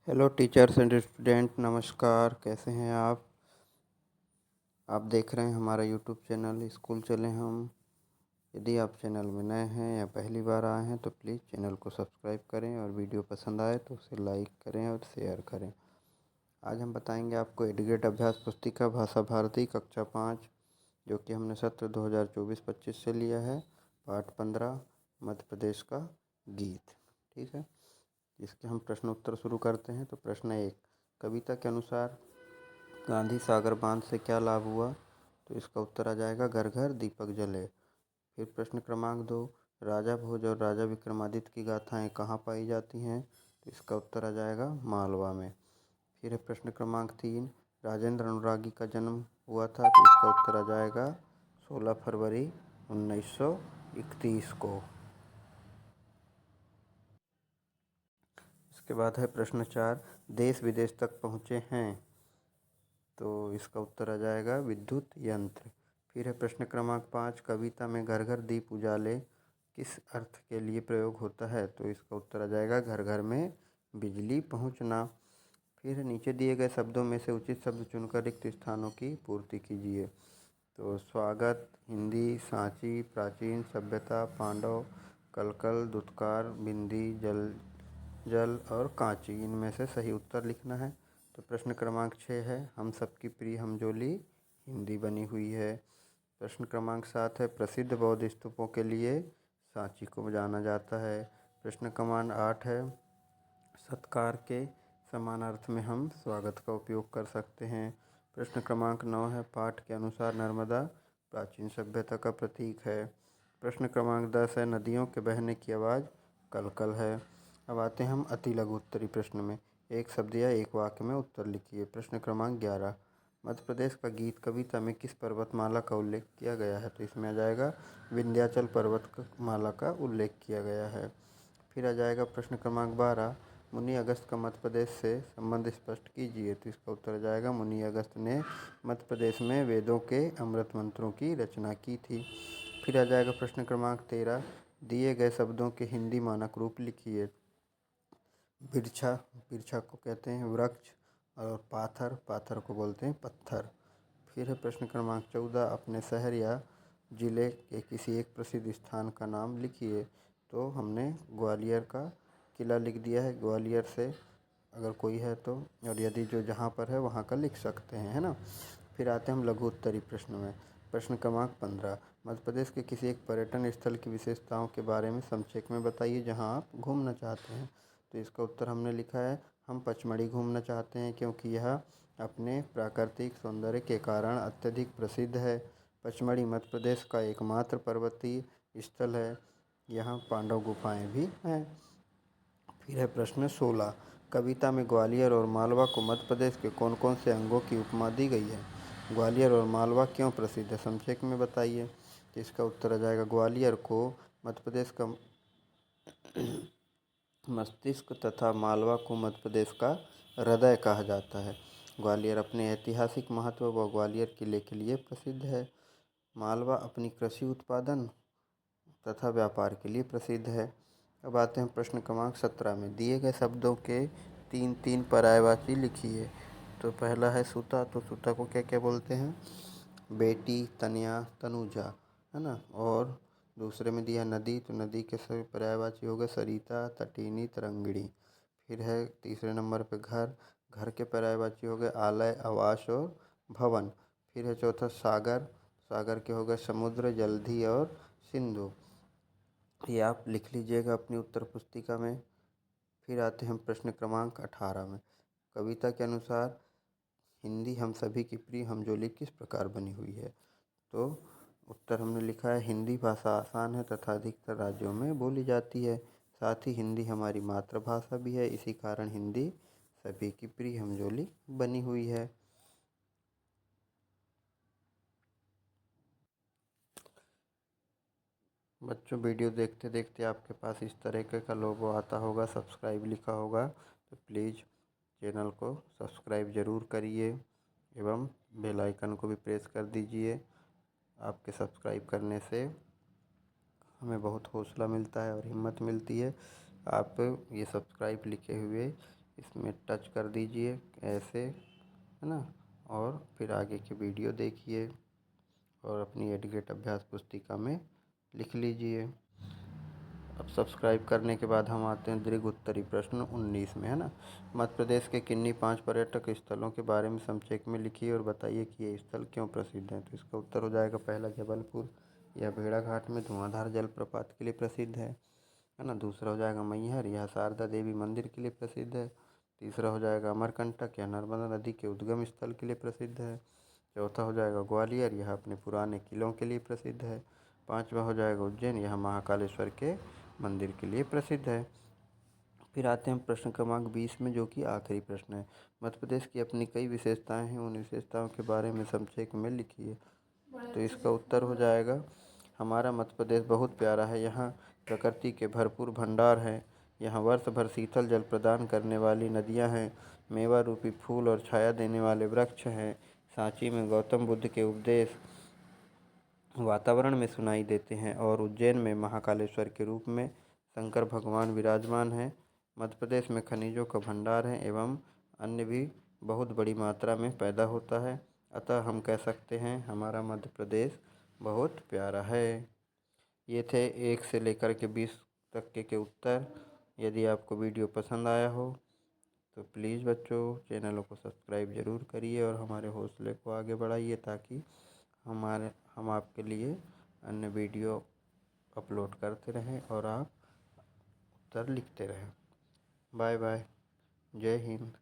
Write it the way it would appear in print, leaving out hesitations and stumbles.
Hello teachers and student, नमस्कार। कैसे हैं आप देख रहे हैं हमारा यूट्यूब चैनल स्कूल चले हम। यदि आप चैनल में नए हैं या पहली बार आए हैं तो प्लीज़ चैनल को सब्सक्राइब करें और वीडियो पसंद आए तो उसे लाइक करें और शेयर करें। आज हम बताएंगे आपको एडुकेट अभ्यास पुस्तिका भाषा भारती कक्षा 5, जो कि हमने सत्र 2024-25 से लिया है। पाठ 15 मध्य प्रदेश का गीत। ठीक है, इसके हम प्रश्न उत्तर शुरू करते हैं। तो प्रश्न 1, कविता के अनुसार गांधी सागर बांध से क्या लाभ हुआ? तो इसका उत्तर आ जाएगा घर घर दीपक जले। फिर प्रश्न क्रमांक 2, राजा भोज और राजा विक्रमादित्य की गाथाएं कहाँ पाई जाती हैं? तो इसका उत्तर आ जाएगा मालवा में। फिर है प्रश्न क्रमांक 3, राजेंद्र अनुरागी का जन्म हुआ था? तो इसका उत्तर आ जाएगा 16 फरवरी 1931 को। इसके बाद है प्रश्न 4, देश विदेश तक पहुँचे हैं? तो इसका उत्तर आ जाएगा विद्युत यंत्र। फिर है प्रश्न क्रमांक 5, कविता में घर घर दीप उजाले किस अर्थ के लिए प्रयोग होता है? तो इसका उत्तर आ जाएगा घर घर में बिजली पहुंचना। फिर नीचे दिए गए शब्दों में से उचित शब्द चुनकर रिक्त स्थानों की पूर्ति कीजिए। तो स्वागत, हिंदी, सांची, प्राचीन सभ्यता, पांडव, कलकल, दुत्कार, बिंदी, जल जल और कांची, इनमें से सही उत्तर लिखना है। तो प्रश्न क्रमांक 6 है, हम सबकी प्रिय हमजोली हिंदी बनी हुई है। प्रश्न क्रमांक 7 है, प्रसिद्ध बौद्ध स्तूपों के लिए सांची को जाना जाता है। प्रश्न क्रमांक 8 है, सत्कार के समान अर्थ में हम स्वागत का उपयोग कर सकते हैं। प्रश्न क्रमांक 9 है, पाठ के अनुसार नर्मदा प्राचीन सभ्यता का प्रतीक है। प्रश्न क्रमांक 10 है, नदियों के बहने की आवाज़ कलकल है। अब आते हैं हम अति लघु उत्तरी प्रश्न में। एक शब्द या एक वाक्य में उत्तर लिखिए। प्रश्न क्रमांक 11, मध्य प्रदेश का गीत कविता में किस पर्वतमाला का उल्लेख किया गया है? तो इसमें आ जाएगा विंध्याचल पर्वतमाला का उल्लेख किया गया है। फिर आ जाएगा प्रश्न क्रमांक 12, मुनि अगस्त का मध्य प्रदेश से संबंध स्पष्ट कीजिए। तो इसका उत्तर आ जाएगा मुनि अगस्त ने मध्य प्रदेश में वेदों के अमृत मंत्रों की रचना की थी। फिर आ जाएगा प्रश्न क्रमांक 13, दिए गए शब्दों के हिंदी मानक रूप लिखिए। बिरछा, बिरछा को कहते हैं वृक्ष, और पाथर, पाथर को बोलते हैं पत्थर। फिर है प्रश्न क्रमांक 14, अपने शहर या जिले के किसी एक प्रसिद्ध स्थान का नाम लिखिए। तो हमने ग्वालियर का किला लिख दिया है, ग्वालियर से अगर कोई है तो, और यदि जो जहाँ पर है वहाँ का लिख सकते हैं, है ना। फिर आते हैं हम लघु उत्तरी प्रश्न में। प्रश्न क्रमांक 15, मध्य प्रदेश के किसी एक पर्यटन स्थल की विशेषताओं के बारे में संक्षेप में बताइए जहाँ आप घूमना चाहते हैं। तो इसका उत्तर हमने लिखा है, हम पचमढ़ी घूमना चाहते हैं क्योंकि यह अपने प्राकृतिक सौंदर्य के कारण अत्यधिक प्रसिद्ध है। पचमढ़ी मध्य प्रदेश का एकमात्र पर्वतीय स्थल है, यहाँ पांडव गुफाएं भी हैं। फिर है प्रश्न 16, कविता में ग्वालियर और मालवा को मध्य प्रदेश के कौन कौन से अंगों की उपमा दी गई है? ग्वालियर और मालवा क्यों प्रसिद्ध है, संक्षेप में बताइए। तो इसका उत्तर आ जाएगा, ग्वालियर को मध्य प्रदेश का मस्तिष्क तथा मालवा को मध्य प्रदेश का हृदय कहा जाता है। ग्वालियर अपने ऐतिहासिक महत्व व ग्वालियर किले के लिए प्रसिद्ध है। मालवा अपनी कृषि उत्पादन तथा व्यापार के लिए प्रसिद्ध है। अब आते हैं प्रश्न क्रमांक 17 में, दिए गए शब्दों के तीन तीन पर्यायवाची लिखिए। तो पहला है सुता, तो सुता को क्या क्या बोलते हैं? बेटी, तनया, तनुजा, है ना। और दूसरे में दिया नदी, तो नदी के सभी पर्यायवाची हो गए सरिता, तटिनी, तरंगिणी। फिर है तीसरे नंबर पे घर, घर के पर्यायवाची हो गए आलय, आवास और भवन। फिर है चौथा सागर, सागर के हो गए समुद्र, जलधि और सिंधु। ये आप लिख लीजिएगा अपनी उत्तर पुस्तिका में। फिर आते हैं प्रश्न क्रमांक 18 में, कविता के अनुसार हिंदी हम सभी की प्रिय हमजोली किस प्रकार बनी हुई है? तो उत्तर हमने लिखा है, हिंदी भाषा आसान है तथा अधिकतर राज्यों में बोली जाती है। साथ ही हिंदी हमारी मातृभाषा भी है, इसी कारण हिंदी सभी की प्रिय हमजोली बनी हुई है। बच्चों, वीडियो देखते देखते आपके पास इस तरीके का लोगो आता होगा, सब्सक्राइब लिखा होगा, तो प्लीज़ चैनल को सब्सक्राइब ज़रूर करिए एवं बेल आइकन को भी प्रेस कर दीजिए। आपके सब्सक्राइब करने से हमें बहुत हौसला मिलता है और हिम्मत मिलती है। आप ये सब्सक्राइब लिखे हुए इसमें टच कर दीजिए ऐसे, है ना, और फिर आगे की वीडियो देखिए और अपनी एडुकेट अभ्यास पुस्तिका में लिख लीजिए। अब सब्सक्राइब करने के बाद हम आते हैं दीर्घ उत्तरी प्रश्न 19 में, है ना। मध्य प्रदेश के किन्हीं 5 पर्यटक स्थलों के बारे में संक्षेप में लिखिए और बताइए कि ये स्थल क्यों प्रसिद्ध हैं। तो इसका उत्तर हो जाएगा पहला जबलपुर, यह भेड़ाघाट में धुआंधार जलप्रपात के लिए प्रसिद्ध है ना। दूसरा हो जाएगा मैहर, यह शारदा देवी मंदिर के लिए प्रसिद्ध है। तीसरा हो जाएगा अमरकंटक, यह नर्मदा नदी के उद्गम स्थल के लिए प्रसिद्ध है। चौथा हो जाएगा ग्वालियर, यह अपने पुराने किलों के लिए प्रसिद्ध है। पांचवा हो जाएगा उज्जैन, यह महाकालेश्वर के मंदिर के लिए प्रसिद्ध है। फिर आते हैं प्रश्न क्रमांक 20 में, जो कि आखिरी प्रश्न है। मध्य प्रदेश की अपनी कई विशेषताएं हैं, उन विशेषताओं के बारे में संक्षेप में लिखिए। तो इसका उत्तर हो जाएगा हमारा मध्य प्रदेश बहुत प्यारा है। यहाँ प्रकृति के भरपूर भंडार हैं। यहाँ वर्ष भर शीतल जल प्रदान करने वाली नदियाँ हैं, मेवा रूपी फूल और छाया देने वाले वृक्ष हैं। सांची में गौतम बुद्ध के उपदेश वातावरण में सुनाई देते हैं और उज्जैन में महाकालेश्वर के रूप में शंकर भगवान विराजमान हैं। मध्य प्रदेश में खनिजों का भंडार है एवं अन्य भी बहुत बड़ी मात्रा में पैदा होता है। अतः हम कह सकते हैं हमारा मध्य प्रदेश बहुत प्यारा है। ये थे 1 से लेकर के 20 तक के उत्तर। यदि आपको वीडियो पसंद आया हो तो प्लीज़ बच्चों चैनलों को सब्सक्राइब ज़रूर करिए और हमारे हौसले को आगे बढ़ाइए, ताकि हम आपके लिए अन्य वीडियो अपलोड करते रहें और आप उत्तर लिखते रहें। Bye bye. जय हिंद।